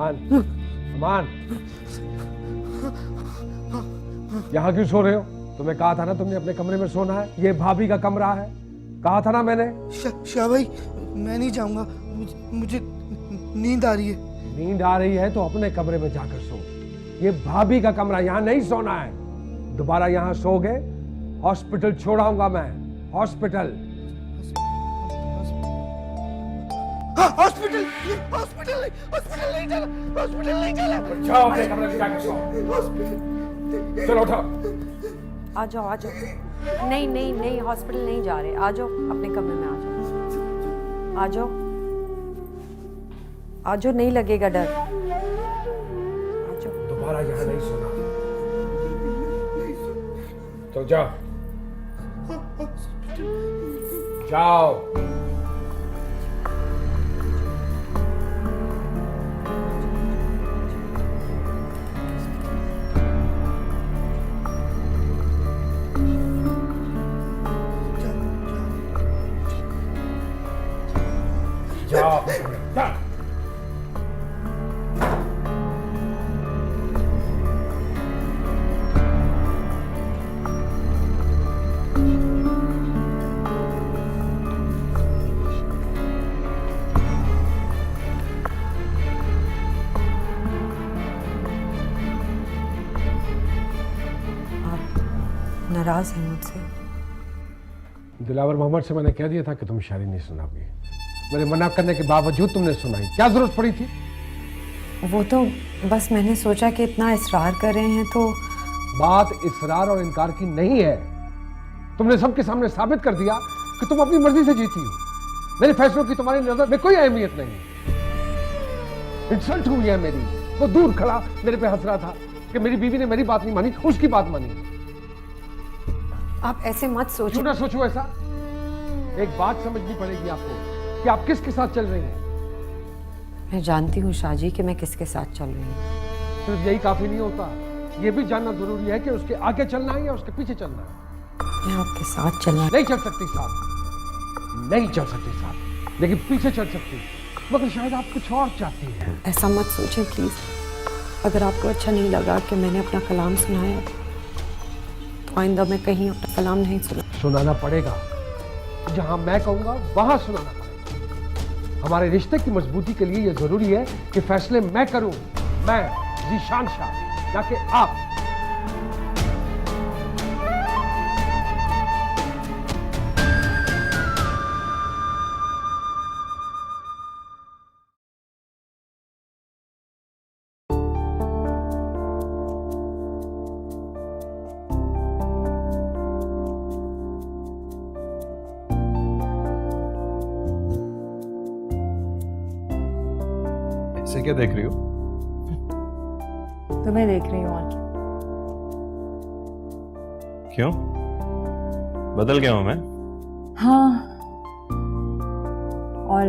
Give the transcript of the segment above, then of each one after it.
अमान, अमान, यहाँ क्यों सो रहे हो? तुम्हें कहा था ना तुमने अपने कमरे में सोना है, ये भाभी का कमरा है, कहा था ना मैंने। शाह भाई मैं नहीं जाऊंगा, मुझे नींद आ रही है। नींद आ रही है तो अपने कमरे में जाकर सो, ये भाभी का कमरा, यहाँ नहीं सोना है। दोबारा यहाँ सोगे हॉस्पिटल छोड़ाऊंगा मैं, हॉस्पिटल। हॉस्पिटल हॉस्पिटल हॉस्पिटल नहीं जाना, हॉस्पिटल नहीं जाना। जाओ अपने कमरे में जाकर सो। हॉस्पिटल चलो उठो। आ जाओ आ जाओ। नहीं नहीं नहीं, हॉस्पिटल नहीं जा रहे, आ जाओ अपने कमरे में, आ जाओ आ जाओ आ जाओ, नहीं लगेगा डर, आ जाओ। दोबारा यहाँ नहीं सोना, तो जाओ जाओ। जाओ अपने कमरे में, जाओ। नाराज है मुझसे? दिलावर मोहम्मद से मैंने कह दिया था कि तुम शायरी नहीं सुनाओगी, मेरे मना करने के बावजूद तुमने सुनाई, क्या जरूरत पड़ी थी? वो तो बस मैंने सोचा कि इतना इसरार कर रहे हैं तो। बात इसरार और इनकार की नहीं है, तुमने सबके सामने साबित कर दिया कि तुम अपनी मर्जी से जीती हो, मेरे फैसलों की तुम्हारी नजर में कोई अहमियत नहीं है। इंसल्ट हुई है मेरी, वो दूर खड़ा मेरे पे हंस रहा था कि मेरी बीवी ने मेरी बात नहीं मानी, उसकी बात मानी। आप ऐसे मत सोचो। क्यों ना सोचो ऐसा? एक बात समझनी पड़ेगी आपको कि आप किसके साथ चल रही हैं। मैं जानती हूँ शाहजी कि मैं किसके साथ चल रही हूँ। सिर्फ यही काफी नहीं होता, ये भी जानना जरूरी है कि उसके आगे चलना है या उसके पीछे चलना है। मैं आपके साथ चलना नहीं चल सकती साथ, नहीं चल सकती साथ, लेकिन पीछे चल सकती, मगर शायद आप कुछ और चाहती हैं। ऐसा मत सोचें प्लीज। अगर आपको अच्छा नहीं लगा कि मैंने अपना कलाम सुनाया तो आइंदा मैं कहीं अपना कलाम नहीं सुनाना पड़ेगा, जहां मैं कहूंगा वहां सुनाना पड़ेगा। हमारे रिश्ते की मजबूती के लिए यह जरूरी है कि फैसले मैं करूं, मैं ज़ीशान शाह, ना कि आप। ऐसे क्या देख रही हो? तुम्हें देख रही हूँ। और क्यों? बदल गया हूं मैं? हाँ, और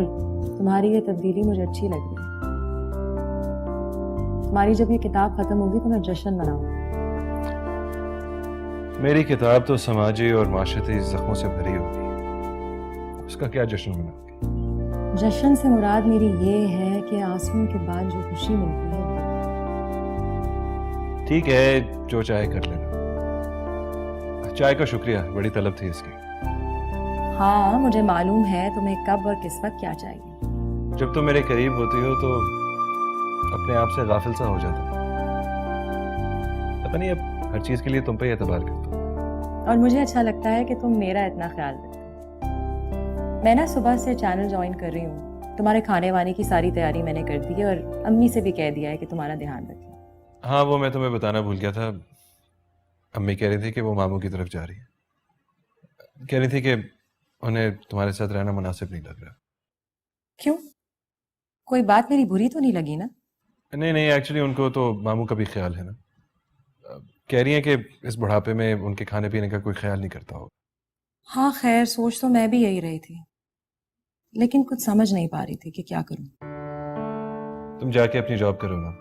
तुम्हारी ये तब्दीली मुझे अच्छी लग रही है। तुम्हारी जब ये किताब खत्म होगी तो मैं जश्न मनाऊंगी। मेरी किताब तो समाजी और माशरती जख्मों से भरी होगी, उसका क्या जश्न मनाओगे? जश्न से मुराद मेरी ये है कि आंसुओं के बाद जो खुशी मिलती है। ठीक है, जो चाहे कर लेना। चाय का शुक्रिया, बड़ी तलब थी इसकी। हाँ, मुझे मालूम है तुम्हें कब और किस वक्त क्या चाहिए। जब तुम मेरे करीब होती हो तो अपने आप से गाफिल सा हो जाता, पता नहीं अब हर चीज के लिए तुम पे ही एतबार करता हूं। और मुझे अच्छा लगता है कि तुम मेरा इतना ख्याल रखते हो। मैं ना सुबह से चैनल ज्वाइन कर रही हूँ, तुम्हारे खाने वाने की सारी तैयारी मैंने कर दी है और अम्मी से भी कह दिया है कि तुम्हारा ध्यान रखें। हाँ, वो मैं तुम्हें बताना भूल गया था। अम्मी कह रही थी कि वो मामू की तरफ जा रही है, कह रही थी कि उन्हें तुम्हारे साथ रहना मुनासिब नहीं लग रहा। क्यों? कोई बात मेरी बुरी तो नहीं लगी ना? नहीं नहीं, एक्चुअली उनको तो मामू का भी ख्याल है ना। कह रही हैं कि इस बुढ़ापे में उनके खाने पीने का कोई ख्याल नहीं करता हो। हाँ खैर, सोच तो मैं भी यही रही थी, लेकिन कुछ समझ नहीं पा रही थी कि क्या करूं। तुम जाके अपनी जॉब करो ना,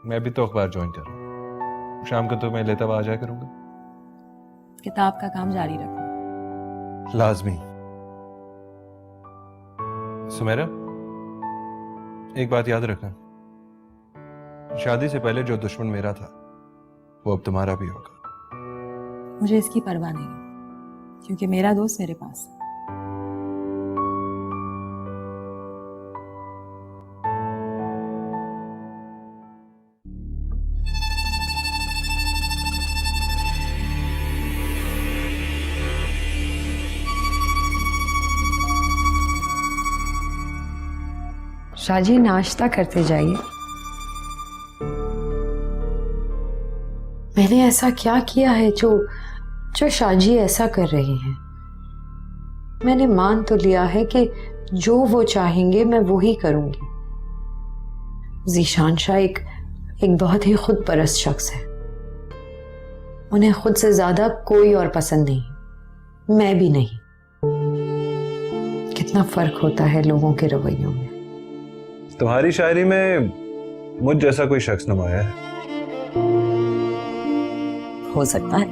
मैं भी तो अखबार ज्वाइन कर रहा हूँ। शाम को तो मैं लेता हुआ आ जाया करूंगा। किताब का काम जारी रखो। लाजमी। सुमेरा, एक बात याद रखना, शादी से पहले जो दुश्मन मेरा था वो अब तुम्हारा भी होगा। मुझे इसकी परवाह नहीं, क्योंकि मेरा दोस्त मेरे पास है। शाजी, नाश्ता करते जाइए। मैंने ऐसा क्या किया है जो शाजी ऐसा कर रही हैं? मैंने मान तो लिया है कि जो वो चाहेंगे मैं वो ही करूंगी। ज़ीशान शाह एक बहुत ही खुद परस्त शख्स है। उन्हें खुद से ज्यादा कोई और पसंद नहीं, मैं भी नहीं। कितना फर्क होता है लोगों के रवैयों में। तुम्हारी शायरी में मुझ जैसा कोई शख्स नुमाया है। हो सकता है।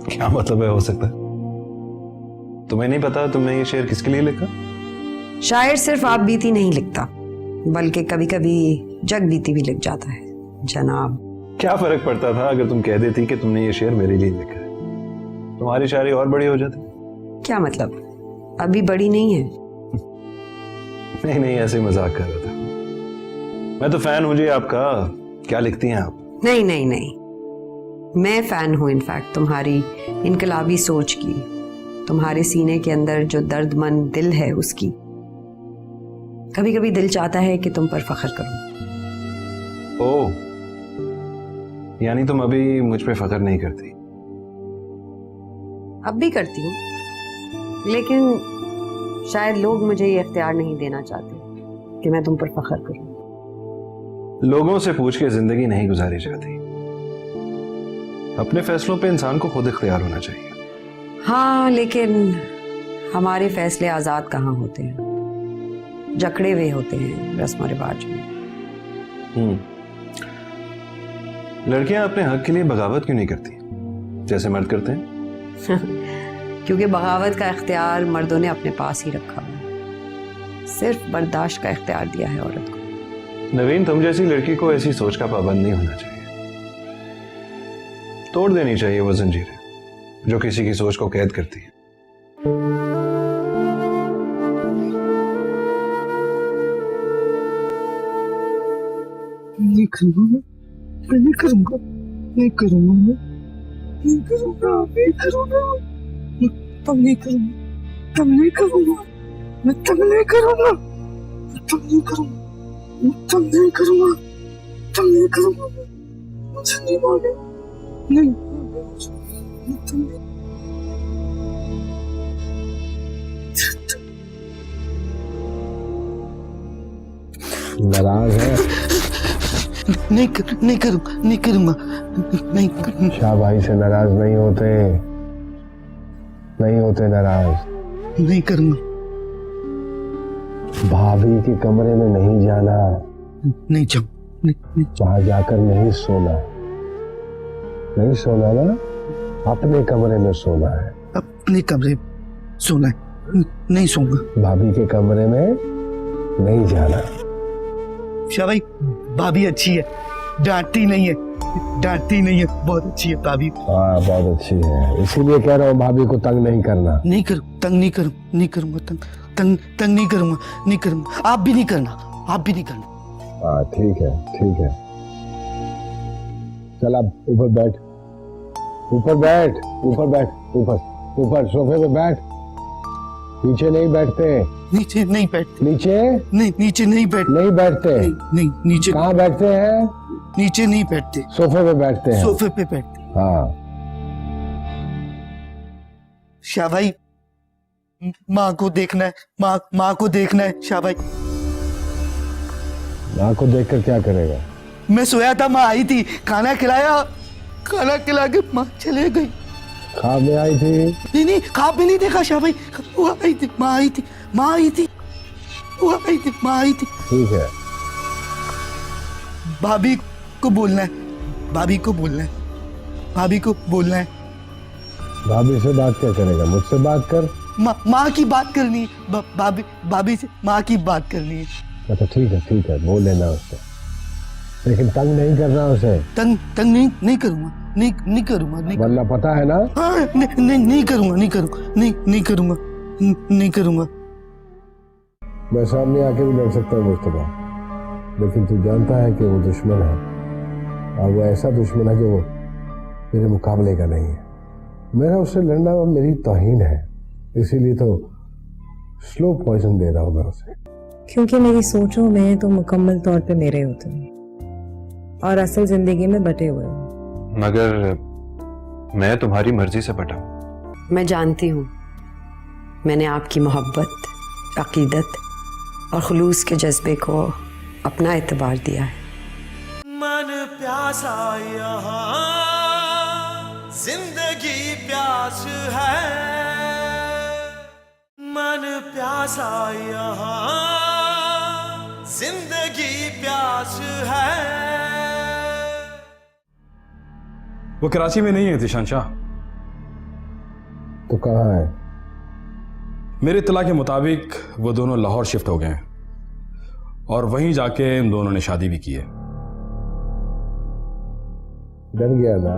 क्या मतलब है हो सकता है? तुम्हें नहीं पता तुमने ये शेर किसके लिए लिखा? शायर सिर्फ आप बीती नहीं लिखता, बल्कि कभी कभी जग बीती भी लिख जाता है जनाब। क्या फर्क पड़ता था अगर तुम कह देती कि तुमने ये शेर मेरे लिए लिखा है? तुम्हारी शायरी और बड़ी हो जाती। क्या मतलब? अभी बड़ी नहीं है? नहीं ऐसे मजाक कर रहा था। मैं तो फैन हूं जी आपका। क्या लिखती हैं आप? नहीं नहीं नहीं, मैं फैन हूं इनफैक्ट तुम्हारी इनकलाबी सोच की, तुम्हारे सीने के अंदर जो दर्दमंद दिल है उसकी। कभी कभी दिल चाहता है कि तुम पर फख्र करूं। ओह, यानी तुम अभी मुझ पे फख्र नहीं करती? अब भी करती हूँ, लेकिन शायद लोग मुझे ये इख्तियार नहीं देना चाहते कि मैं तुम पर फख्र करूं। लोगों से पूछ के जिंदगी नहीं गुजारी जाती। अपने फैसलों पे इंसान को खुद इख्तियार होना चाहिए। हाँ, लेकिन हमारे फैसले आजाद कहाँ होते हैं, जकड़े हुए होते हैं रस्म रिवाज में। लड़कियां अपने हक के लिए बगावत क्यों नहीं करती जैसे मर्द करते हैं? क्योंकि बगावत का इख्तियार मर्दों ने अपने पास ही रखा हुआ है, सिर्फ बर्दाश्त का इख्तियार दिया है औरत को। नवीन, तुम जैसी लड़की को ऐसी सोच का पाबंद नहीं होना चाहिए। तोड़ देनी चाहिए वो जंजीरें जो किसी की सोच को कैद करती है। नहीं करूंगा, मैं नहीं करूंगा, नहीं करूंगा, नहीं करूंगा, नहीं करूंगा, तब नहीं करूंगा, तब नहीं करूंगा, मैं तब नहीं करूंगा, तब नहीं करूंगा, तब नहीं करूंगा, तब नहीं करूंगा, मुझे नहीं मालूम, नहीं, तब नहीं। नाराज है? नहीं करूंगा, नहीं करूंगा, नहीं करूंगा। शाह भाई से नाराज नहीं होते, नहीं होते नाराज। नहीं करूंगा, भाभी के कमरे में नहीं जाना, नहीं जाऊं, नहीं वहां जाकर नहीं सोना, नहीं सोना ना, अपने कमरे में सोना है। अपने कमरे में सोना है, नहीं सोऊंगा। भाभी के कमरे में नहीं जाना। शाह भाई, भाभी अच्छी है, डांटती नहीं है, डांटती नहीं है, बहुत अच्छी है भाभी। हाँ, बहुत अच्छी है, इसीलिए कह रहा हूँ भाभी को तंग नहीं करना। नहीं करूँ, तंग नहीं करूँ, नहीं करूंगा, तंग नहीं करूंगा, नहीं करूंगा। आप भी नहीं करना, आप भी नहीं करना। हाँ ठीक है, ठीक है। चल अब ऊपर बैठ, ऊपर बैठ, ऊपर बैठ, ऊपर ऊपर सोफे पे बैठ। नीचे नहीं बैठते। नीचे नहीं बैठते। नीचे नहीं, नीचे नहीं बैठते। नहीं बैठते। नहीं, नीचे कहाँ बैठते हैं? नीचे नहीं बैठते, सोफे पे बैठते हैं। सोफे पे बैठते। हाँ। शाह भाई, माँ को देखना है, माँ को देखना है शाह भाई। माँ को देखकर क्या करेगा? मैं सोया था, माँ आई थी, खाना खिलाया, खाना खिला के माँ चले गई। ख्वाब में आई थी? नहीं, ख्वाब में नहीं देखा शाह भाई, वो आई थी, माँ आई थी, माँ आई थी, वो आई थी, माँ आई थी। ठीक है। भाभी को बोलना है, भाभी को बोलना है, भाभी को बोलना है। भाभी से बात क्या करेगा? मुझसे बात कर। माँ की बात करनी है, भाभी से माँ की बात करनी है। अच्छा ठीक है बोल लेना उससे, लेकिन तंग नहीं करना उसे। तंग तंग नहीं करूंगा, नहीं करूंगा, नहीं वरना पता है ना। हाँ, नहीं करूंगा, नहीं करूंगा। मैं सामने आके भी लड़ सकता हूँ मुस्तफा, लेकिन तू जानता है कि वो दुश्मन है, और वो ऐसा दुश्मन है जो मेरे मुकाबले का नहीं है। मेरा उससे लड़ना मेरी तौहीन है, इसीलिए तो स्लो पॉइजन दे रहा हूँ मैं उसे। क्योंकि मेरी सोचों में तो मुकम्मल तौर पे मेरे होते हैं और असल जिंदगी में बटे हुए हो। मगर मैं तुम्हारी मर्जी से बटा हूं। मैं जानती हूँ, मैंने आपकी मोहब्बत, अकीदत और खुलूस के जज्बे को अपना एतबार दिया है। मन प्यासा यहाँ जिंदगी प्यास है, मन प्यासा यहाँ जिंदगी प्यास है। वो कराची में नहीं है ज़ीशान शाह। तो कहाँ है? मेरे इत्तला के मुताबिक वो दोनों लाहौर शिफ्ट हो गए हैं और वहीं जाके इन दोनों ने शादी भी की है। डर गया ना।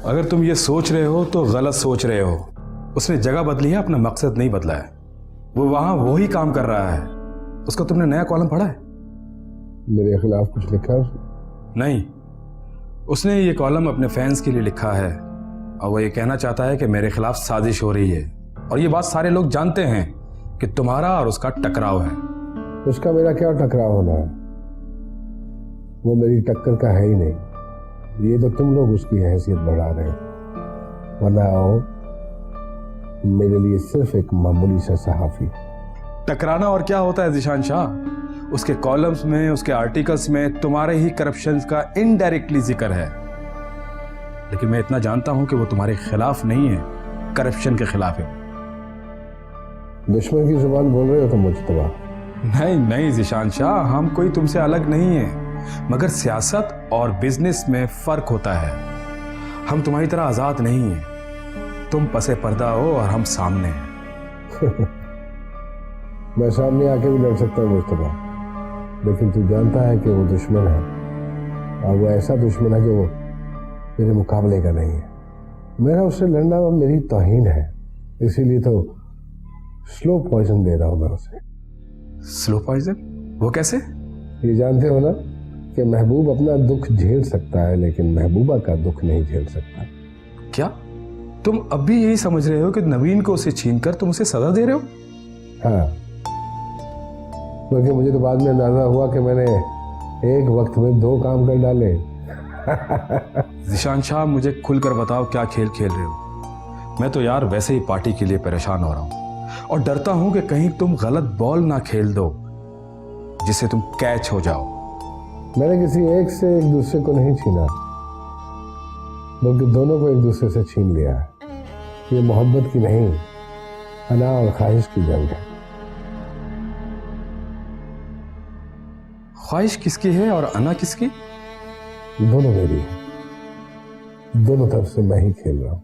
अगर तुम ये सोच रहे हो तो गलत सोच रहे हो। उसने जगह बदली है, अपना मकसद नहीं बदला है। वो वहां वही काम कर रहा है। उसका तुमने नया कॉलम पढ़ा है? मेरे खिलाफ कुछ लिखा है उसने? नहीं, उसने ये कॉलम अपने फैंस के लिए लिखा है और वो ये कहना चाहता है कि मेरे खिलाफ साजिश हो रही है, और ये बात सारे लोग जानते हैं कि तुम्हारा और उसका टकराव है। उसका मेरा क्या टकराव होना है? वो मेरी टक्कर का है ही नहीं। ये तो तुम लोग उसकी हैसियत बढ़ा रहे हो, वरना आओ मेरे लिए सिर्फ एक मामूली सा सहाफी। टकराना और क्या होता है ज़ीशान शाह? उसके कॉलम्स में, उसके आर्टिकल्स में तुम्हारे ही करप्शन का इनडायरेक्टली जिक्र है, लेकिन मैं इतना जानता हूं कि वो तुम्हारे खिलाफ नहीं है, करप्शन के खिलाफ है। दुश्मन की जुबान बोल रहे हो तुम मुस्तफा? नहीं ज़ीशान शाह, हम कोई तुमसे अलग नहीं है, मगर सियासत और बिजनेस में फर्क होता है। हम तुम्हारी तरह आजाद नहीं हैं। तुम पसे पर्दा हो और हम सामने हैं। मैं सामने आके भी लड़ सकता हूँ मुस्तफा, लेकिन तू जानता है कि वो दुश्मन है, और वो ऐसा दुश्मन है जो मेरे मुकाबले का नहीं है। मेरा उससे लड़ना मेरी तौहीन है, इसीलिए तो स्लो पॉइजन दे रहा हूँ मैं उसे। Slow poison? वो कैसे? ये जानते हो ना कि महबूब अपना दुख झेल सकता है, लेकिन महबूबा का दुख नहीं झेल सकता। क्या तुम अब भी यही समझ रहे हो कि नवीन को उसे छीनकर तुम उसे सजा दे रहे हो? हाँ, क्योंकि मुझे तो बाद में अंदाजा हुआ कि मैंने एक वक्त में दो काम कर डाले। ज़ीशान शाह, मुझे खुलकर बताओ क्या खेल खेल रहे हो? मैं तो यार वैसे ही पार्टी के लिए परेशान हो रहा हूं और डरता हूं कि कहीं तुम गलत बॉल ना खेल दो जिससे तुम कैच हो जाओ। मैंने किसी एक से एक दूसरे को नहीं छीना, बल्कि दोनों को एक दूसरे से छीन लिया है। ये मोहब्बत की नहीं, अना और ख्वाहिश की जंग है। ख्वाहिश किसकी है और अना किसकी? दोनों मेरी है, दोनों तरफ से मैं ही खेल रहा हूं।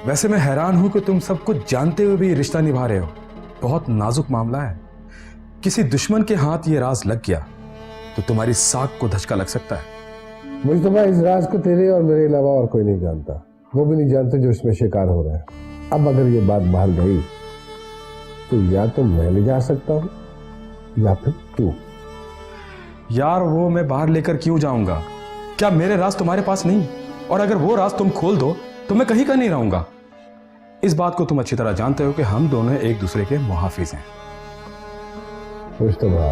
वैसे मैं हैरान हूं कि तुम सब कुछ जानते हुए भी रिश्ता निभा रहे हो। बहुत नाजुक मामला है। किसी दुश्मन के हाथ ये राज लग गया तो तुम्हारी साख को धचका लग सकता है। मुस्तफा, इस राज को तेरे और मेरे अलावा और कोई नहीं जानता। वो भी नहीं जानते जो इसमें शिकार हो रहे हैं। अब अगर ये बात बाहर गई तो या तो मैं ले जा सकता हूं या फिर तू। यार वो मैं बाहर लेकर क्यों जाऊंगा? क्या मेरे राज तुम्हारे पास नहीं? और अगर वो राज तुम खोल दो तो मैं कहीं का नहीं रहूंगा। इस बात को तुम अच्छी तरह जानते हो कि हम दोनों एक दूसरे के मुहाफिज हैं। मुस्तफा,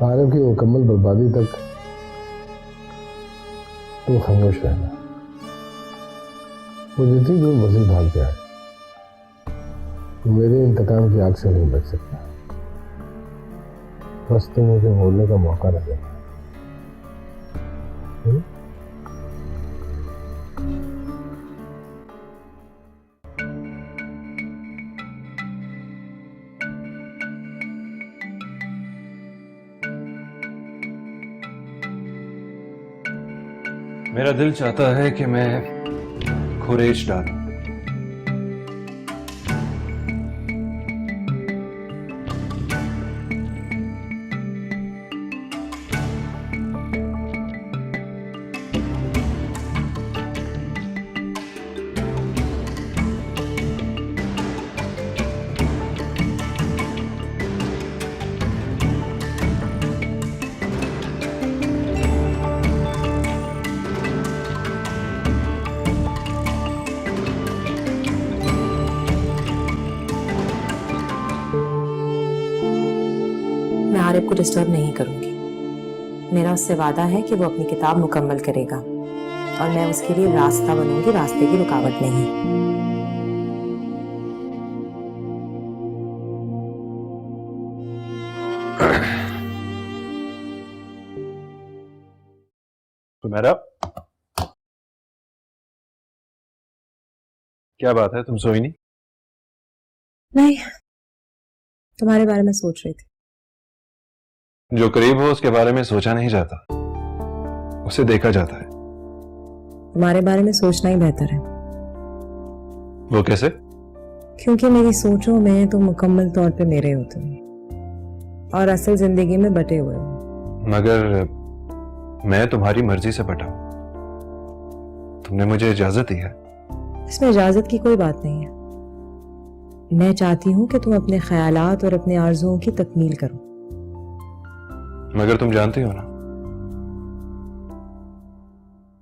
आरब की मुकम्मल बर्बादी तक तुम खामोश रहना। वो जितनी दूर मर्जी भाग जाए, मेरे इंतकाम की आग से नहीं बच सकता। बस तुम मुझे बोलने का मौका न देना। मेरा दिल चाहता है कि मैं खुरेश डालूं, तारिब को डिस्टर्ब नहीं करूंगी। मेरा उससे वादा है कि वो अपनी किताब मुकम्मल करेगा और मैं उसके लिए रास्ता बनूंगी, रास्ते की रुकावट नहीं। तुम्हारा क्या बात है, तुम सोई नहीं? नहीं, तुम्हारे बारे में सोच रही थी। जो करीब हो उसके बारे में सोचा नहीं जाता, उसे देखा जाता है। तुम्हारे बारे में सोचना ही बेहतर है, वो कैसे? क्योंकि मेरी सोचों में तुम मुकम्मल तौर पे मेरे होते हो और असल जिंदगी में बटे हुए हो। मगर मैं तुम्हारी मर्जी से बटा हूं, तुमने मुझे इजाजत दी है। इसमें इजाजत की कोई बात नहीं है। मैं चाहती हूँ कि तुम अपने ख्यालात और अपने आरजुओं की तकमील करो। मगर तुम जानती हो ना,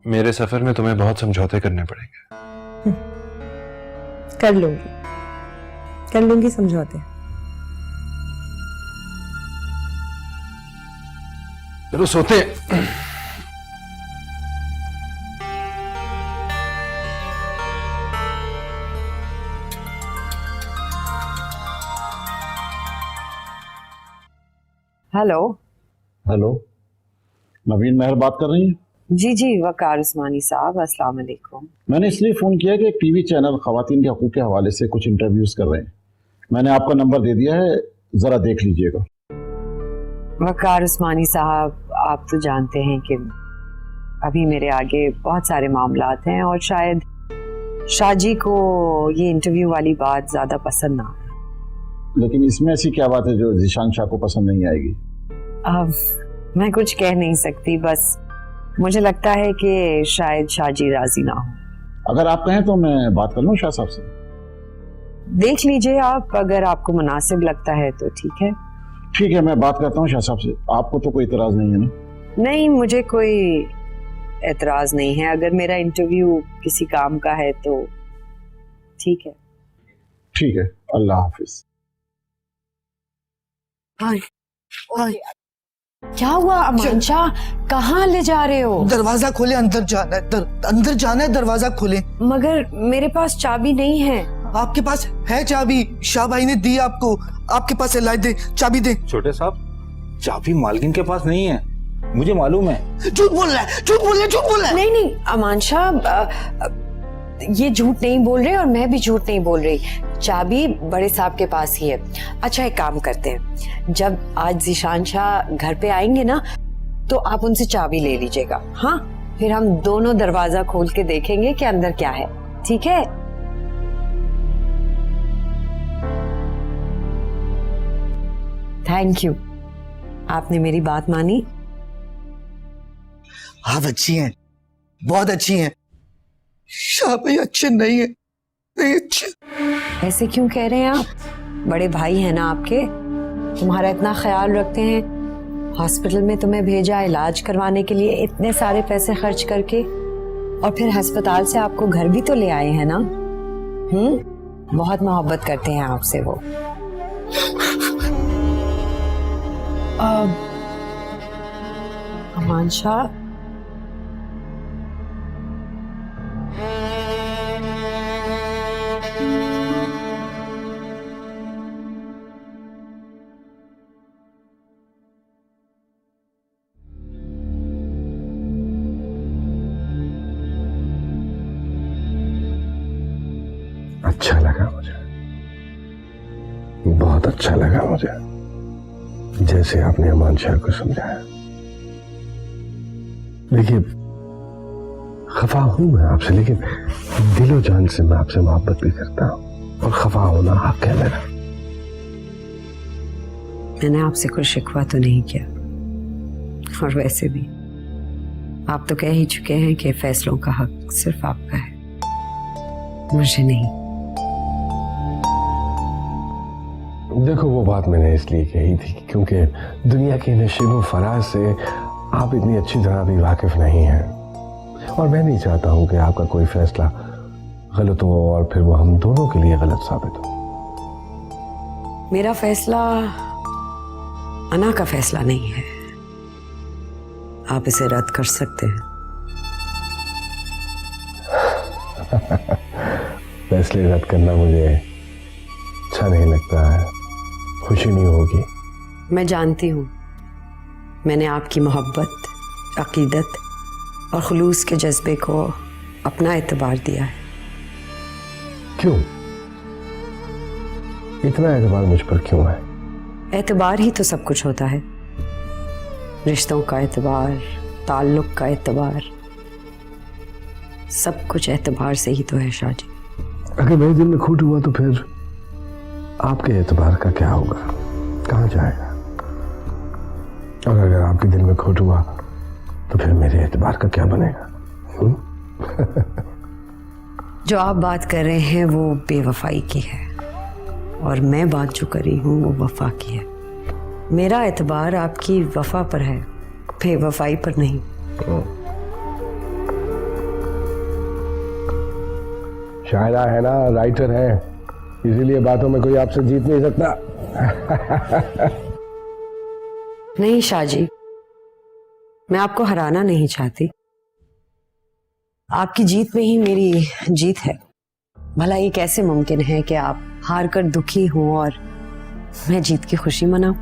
मेरे सफर में तुम्हें बहुत समझौते करने पड़ेंगे। कर लूंगी समझौते। चलो सोते हैं। हेलो। हेलो, नवीन महर बात कर रही हैं? जी जी, वकार उस्मानी साहब, अस्सलाम वालेकुम। मैंने इसलिए फ़ोन किया कि एक टीवी चैनल ख़वातीन के हकूक़ के हवाले से कुछ इंटरव्यूज़ कर रहे हैं। मैंने आपका नंबर दे दिया है, ज़रा देख लीजिएगा। वकार उस्मानी साहब, आप तो जानते हैं कि अभी मेरे आगे बहुत सारे मामलात हैं और शायद शाहजी को ये इंटरव्यू वाली बात ज़्यादा पसंद ना आए। लेकिन इसमें ऐसी क्या बात है जो ज़ीशान शाह को पसंद नहीं आएगी? अब मैं कुछ कह नहीं सकती, बस मुझे लगता है कि शायद शाहजी राजी ना हो। अगर आप कहें तो मैं बात कर लूँ शाह साहब से? देख लीजिए आप, अगर आपको मुनासिब लगता है तो ठीक है। ठीक है, मैं बात करता हूँ शाह साहब से। आपको तो कोई इतराज़ नहीं है ना? नहीं, मुझे कोई एतराज़ नहीं है। अगर मेरा इंटरव्यू किसी काम का है तो ठीक है। ठीक है, अल्लाह हाफिज। क्या हुआ अमान शाह, कहाँ ले जा रहे हो? दरवाजा खोले, अंदर जाना है, अंदर जाना है, दरवाजा खोले। मगर मेरे पास चाबी नहीं है। आपके पास है चाबी? शाह भाई ने दी आपको, आपके पास है, ला दे, चाबी दे। छोटे साहब, चाबी मालकिन के पास नहीं है, मुझे मालूम है। झूठ बोल रहा है, झूठ बोल रहा है, झूठ बोल रहा है। नहीं नहीं अमान शाह, ये झूठ नहीं बोल रहे और मैं भी झूठ नहीं बोल रही। चाबी बड़े साहब के पास ही है। अच्छा, एक काम करते हैं, जब आज ज़ीशान शाह घर पे आएंगे ना तो आप उनसे चाबी ले लीजिएगा। हाँ, फिर हम दोनों दरवाजा खोल के देखेंगे कि अंदर क्या है। ठीक है? थैंक यू, आपने मेरी बात मानी। आप अच्छी हैं, बहुत अच्छी हैं। शाह भाई अच्छे नहीं है, नहीं अच्छे। ऐसे क्यों कह रहे हैं आप? बड़े भाई हैं ना आपके, तुम्हारा इतना ख्याल रखते हैं, हॉस्पिटल में तुम्हें भेजा इलाज करवाने के लिए, इतने सारे पैसे खर्च करके, और फिर अस्पताल से आपको घर भी तो ले आए हैं ना। बहुत मोहब्बत करते हैं आपसे वो। अमान शाह, अच्छा लगा मुझे, बहुत अच्छा लगा मुझे, जैसे आपने अमान शाह को समझाया। देखिए, खफा हूं मैं आपसे, लेकिन दिलो जान से मैं आपसे मोहब्बत भी करता हूं और खफा होना हक है मेरा। मैंने आपसे कोई शिकवा तो नहीं किया, और वैसे भी आप तो कह ही चुके हैं कि फैसलों का हक सिर्फ आपका है, मुझे नहीं। देखो, वो बात मैंने इसलिए कही थी क्योंकि दुनिया के नशीबो फराज से आप इतनी अच्छी तरह भी वाकिफ नहीं हैं, और मैं नहीं चाहता हूं कि आपका कोई फैसला गलत हो और फिर वो हम दोनों के लिए गलत साबित हो। मेरा फैसला अना का फैसला नहीं है, आप इसे रद्द कर सकते हैं। फैसले रद्द करना मुझे अच्छा नहीं लगता है, खुशी नहीं होगी। मैं जानती हूँ, मैंने आपकी मोहब्बत, अकीदत और खुलूस के जज्बे को अपना एतबार दिया है। क्यों? इतना एतबार मुझ पर क्यों है? एतबार ही तो सब कुछ होता है, रिश्तों का एतबार, ताल्लुक का एतबार, सब कुछ एतबार से ही तो है शाहजी। अगर मेरे दिल में खोट हुआ तो फिर आपके एतबार का क्या होगा, कहाँ जाएगा? और अगर आपके दिल में खोट हुआ तो फिर मेरे एतबार का क्या बनेगा? जो आप बात कर रहे हैं वो बेवफाई की है, और मैं बात जो कर रही हूँ वो वफा की है। मेरा एतबार आपकी वफा पर है, बेवफाई पर नहीं। शायरा है ना, राइटर है, इसीलिए बातों में कोई आपसे जीत नहीं सकता। नहीं शाहजी, मैं आपको हराना नहीं चाहती, आपकी जीत में ही मेरी जीत है। भला ये कैसे मुमकिन है कि आप हार कर दुखी हो और मैं जीत की खुशी मनाऊं?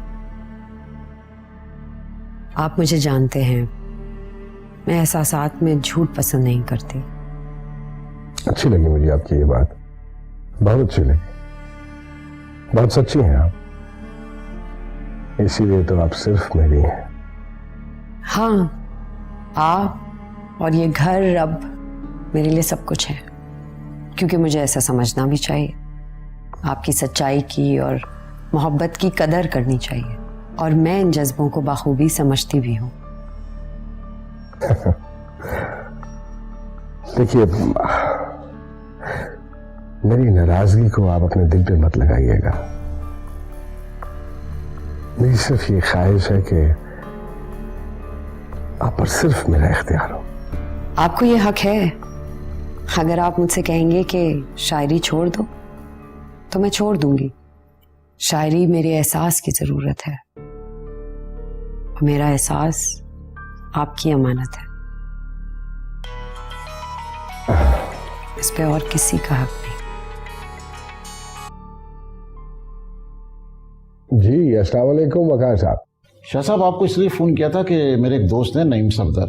आप मुझे जानते हैं, मैं एहसासात में झूठ पसंद नहीं करती। अच्छी लगी मुझे आपकी ये बात, बहुत अच्छी लगी, बहुत सच्ची हैं आप, इसीलिए तो आप सिर्फ मेरी हैं। हाँ, आप और ये घर अब मेरे लिए सब कुछ है, क्योंकि मुझे ऐसा समझना भी चाहिए। आपकी सच्चाई की और मोहब्बत की कदर करनी चाहिए, और मैं इन जज्बों को बाखूबी समझती भी हूँ। देखिए, मेरी नाराजगी को आप अपने दिल पे मत लगाइएगा। मेरी सिर्फ ये ख्वाहिश है कि आप पर सिर्फ मेरा इख्तियार हो। आपको ये हक है, अगर आप मुझसे कहेंगे कि शायरी छोड़ दो तो मैं छोड़ दूंगी। शायरी मेरे एहसास की जरूरत है, और मेरा एहसास आपकी अमानत है, इस पे और किसी का हक नहीं। जी अस्सलाम वालेकुम वकार साहब। शाह साहब, आपको इसलिए फ़ोन किया था कि मेरे एक दोस्त हैं नईम सफदर,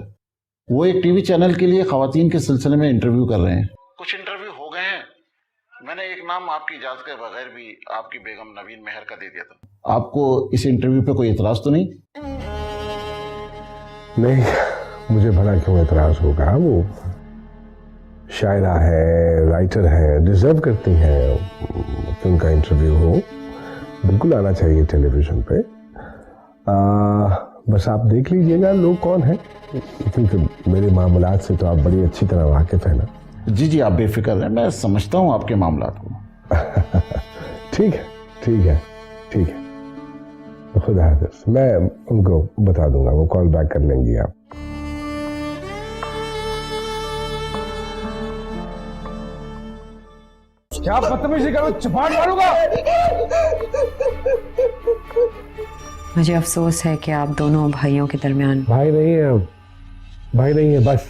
वो एक टीवी चैनल के लिए खवातीन के सिलसिले में इंटरव्यू कर रहे हैं। कुछ इंटरव्यू हो गए हैं, मैंने एक नाम आपकी इजाज़त के बगैर भी आपकी बेगम नवीन मेहर का दे दिया था। आपको इस इंटरव्यू पे कोई एतराज़ तो नहीं? नहीं, मुझे भला क्यों एतराज़ होगा, वो शायरा है, राइटर है, डिजर्व करती हैं कि उनका इंटरव्यू हो, बिल्कुल आना चाहिए टेलीविज़न पे। बस आप देख लीजिएगा लोग कौन है, क्योंकि मेरे मामलात से तो आप बड़ी अच्छी तरह वाकिफ़ है ना। जी जी, आप बेफिक्र हैं, मैं समझता हूँ आपके मामलात को। ठीक है, ठीक है, ठीक है, तो खुदा हाफ़िज़। मैं उनको बता दूंगा, वो कॉल बैक कर लेंगी आप। क्या बदतमीजी करो, चपाट मारूंगा। मुझे अफसोस है कि आप दोनों भाइयों के दरमियान। भाई नहीं है, भाई नहीं है, बस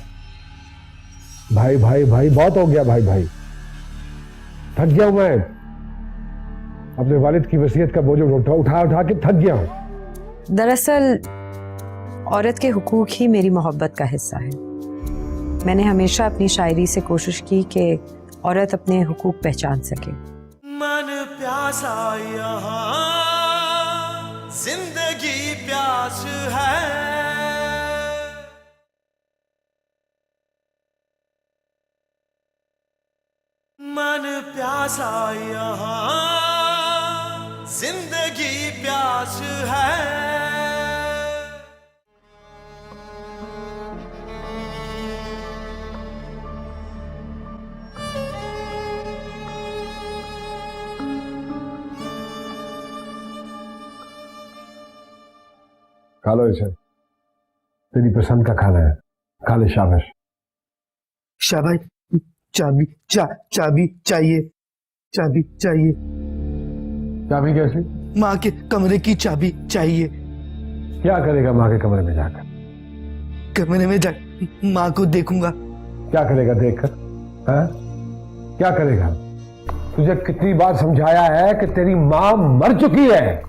भाई भाई भाई बहुत हो गया, भाई भाई थक गया हूं मैं, अपने वालिद की वसीयत का बोझ उठा उठा के थक गया हूं। दरअसल औरत के हुकूक ही मेरी मोहब्बत का हिस्सा है। मैंने हमेशा अपनी शायरी से कोशिश की कि औरत अपने हुकूक पहचान सके। मन प्यासा यहाँ जिंदगी प्यास है, मन प्यासा यहाँ जिंदगी प्यास है। खा लो इसे, तेरी पसंद का खाना है, खा ले। शाबाश शाबाश। चाबी चाबी चाहिए, चाबी चाहिए, चाबी कैसी? माँ के कमरे की चाबी चाहिए। क्या करेगा माँ के कमरे में जाकर? कमरे में जा माँ को देखूंगा। क्या करेगा देखकर? हाँ? क्या करेगा? तुझे कितनी बार समझाया है कि तेरी माँ मर चुकी है।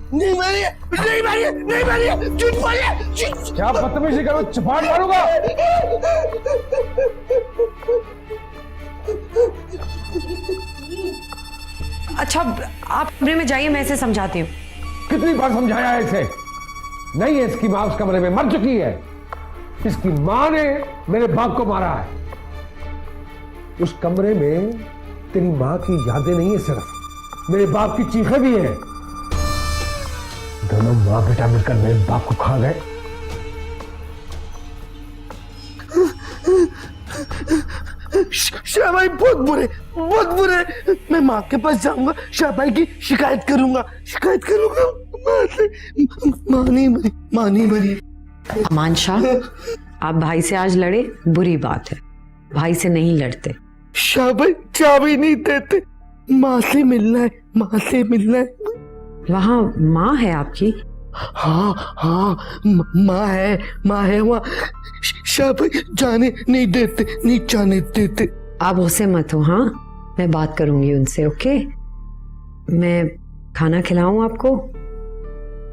नहीं मारिए, नहीं मारिए, नहीं मारिए, झूठ बोलिए। क्या बदतमीजी करो, चपाट मारूंगा। अच्छा आप कमरे में जाइए, मैं इसे समझाती हूँ। कितनी बार समझाया है इसे? नहीं है इसकी माँ उस कमरे में, मर चुकी है। इसकी माँ ने मेरे बाप को मारा है। उस कमरे में तेरी माँ की यादें नहीं है, सिर्फ मेरे बाप की चीखें भी हैं। दोनों माँ बेटा मिलकर मेरे बाप को खा गए। शाहबाई बहुत बुरे, बहुत बुरे। मैं माँ के पास जाऊंगा, शाहबाई की शिकायत करूंगा, शिकायत करूंगा। माँ नहीं मरी, माँ नहीं मरी। अमान शाह, आप भाई से आज लड़े, बुरी बात है। भाई से नहीं लड़ते। शाहबाई चाबी नहीं देते। माँ से मिलना है, माँ से मिलना है। वहाँ माँ है आपकी? हाँ हाँ, माँ है वहाँ। शाहबाई जाने नहीं देते, नहीं जाने देते। आप गुस्से मत हो। हाँ, मैं बात करूंगी उनसे। ओके, मैं खाना खिलाऊं आपको?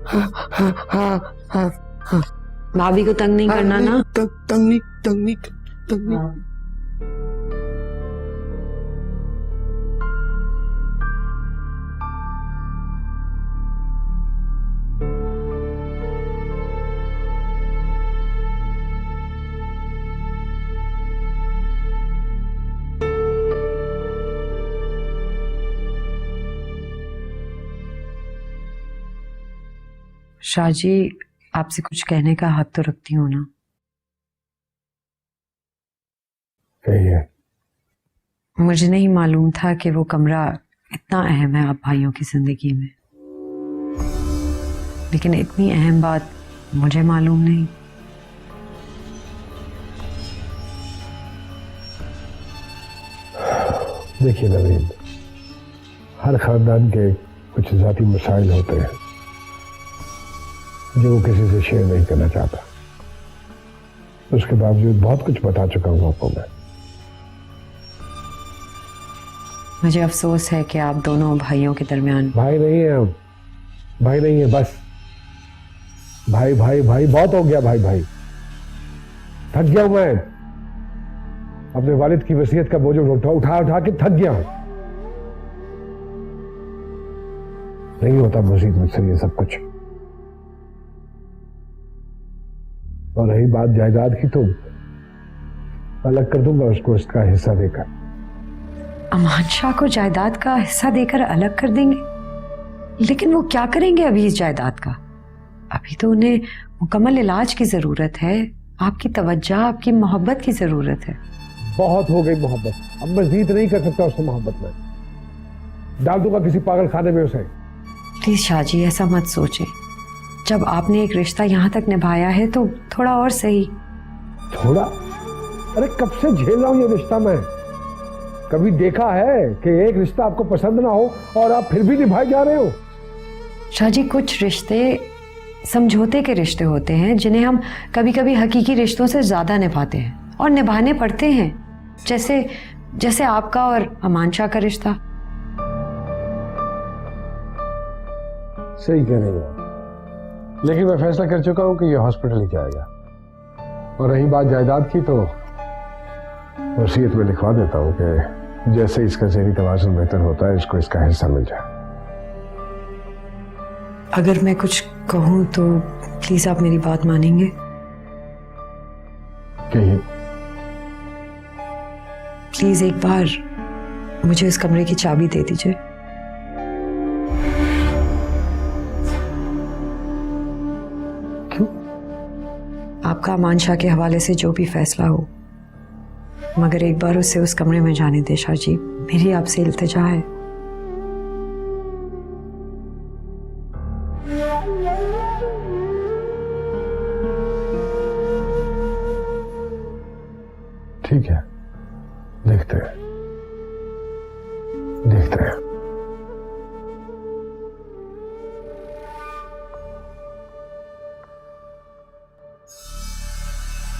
हाँ हाँ हाँ हाँ हाँ। भाभी को तंग नहीं करना ना? तंग नहीं। शाह जी, आपसे कुछ कहने का हक तो रखती हूँ ना? कहिए। मुझे नहीं मालूम था कि वो कमरा इतना अहम है आप भाइयों की जिंदगी में, लेकिन इतनी अहम बात मुझे मालूम नहीं। देखिए नवीन, हर खानदान के कुछ जाती मसाइल होते हैं जो वो किसी से शेयर नहीं करना चाहता। उसके बावजूद बहुत कुछ बता चुका हूँ आपको मैं। मुझे अफसोस है कि आप दोनों भाइयों के दरमियान। भाई नहीं है हम, भाई नहीं है, बस भाई भाई भाई बहुत हो गया। भाई भाई थक गया हूं मैं। अपने वालिद की वसीयत का बोझ उठा के थक गया हूं। नहीं होता मजीद मुझसे ये सब कुछ। और रही बात जायदाद की, तो अलग कर दूंगा उसको इसका हिस्सा देकर। अमान शाह को जायदाद का हिस्सा देकर अलग कर देंगे? लेकिन वो क्या करेंगे अभी इस जायदाद का? अभी तो उन्हें मुकम्मल इलाज की जरूरत है, आपकी तवज्जो, आपकी मोहब्बत की जरूरत है। बहुत हो गई मोहब्बत, अब मैं जीत नहीं कर सकता उससे मोहब्बत में। डाल दूंगा किसी पागल खाने में उसे। प्लीज शाह जी, ऐसा मत सोचें। जब आपने एक रिश्ता यहाँ तक निभाया है तो थोड़ा और सही। थोड़ा? अरे कब से झेल रहा हूं ये रिश्ता मैं। कभी देखा है कि एक रिश्ता आपको पसंद ना हो और आप फिर भी निभाए जा रहे हो? शाह जी, कुछ रिश्ते समझौते के रिश्ते होते हैं जिन्हें हम कभी कभी हकीकी रिश्तों से ज्यादा निभाते हैं और निभाने पड़ते हैं, जैसे आपका और अमान शाह का रिश्ता। सही कह रही हो, लेकिन मैं फैसला कर चुका हूं कि ये हॉस्पिटल ही जाएगा। और रही बात जायदाद की, तो वसीयत में लिखवा देता हूं कि जैसे इसका ज़हनी तवाज़ुन बेहतर होता है, इसको इसका हिस्सा मिल जाए। अगर मैं कुछ कहूं तो प्लीज आप मेरी बात मानेंगे? कहिए। प्लीज एक बार मुझे उस कमरे की चाबी दे दीजिए। क्यों? आपका अमान शाह के हवाले से जो भी फैसला हो, मगर एक बार उसे उस कमरे में जाने दे शाह जी, मेरी आपसे इल्तिजा है। ठीक है, देखते हैं।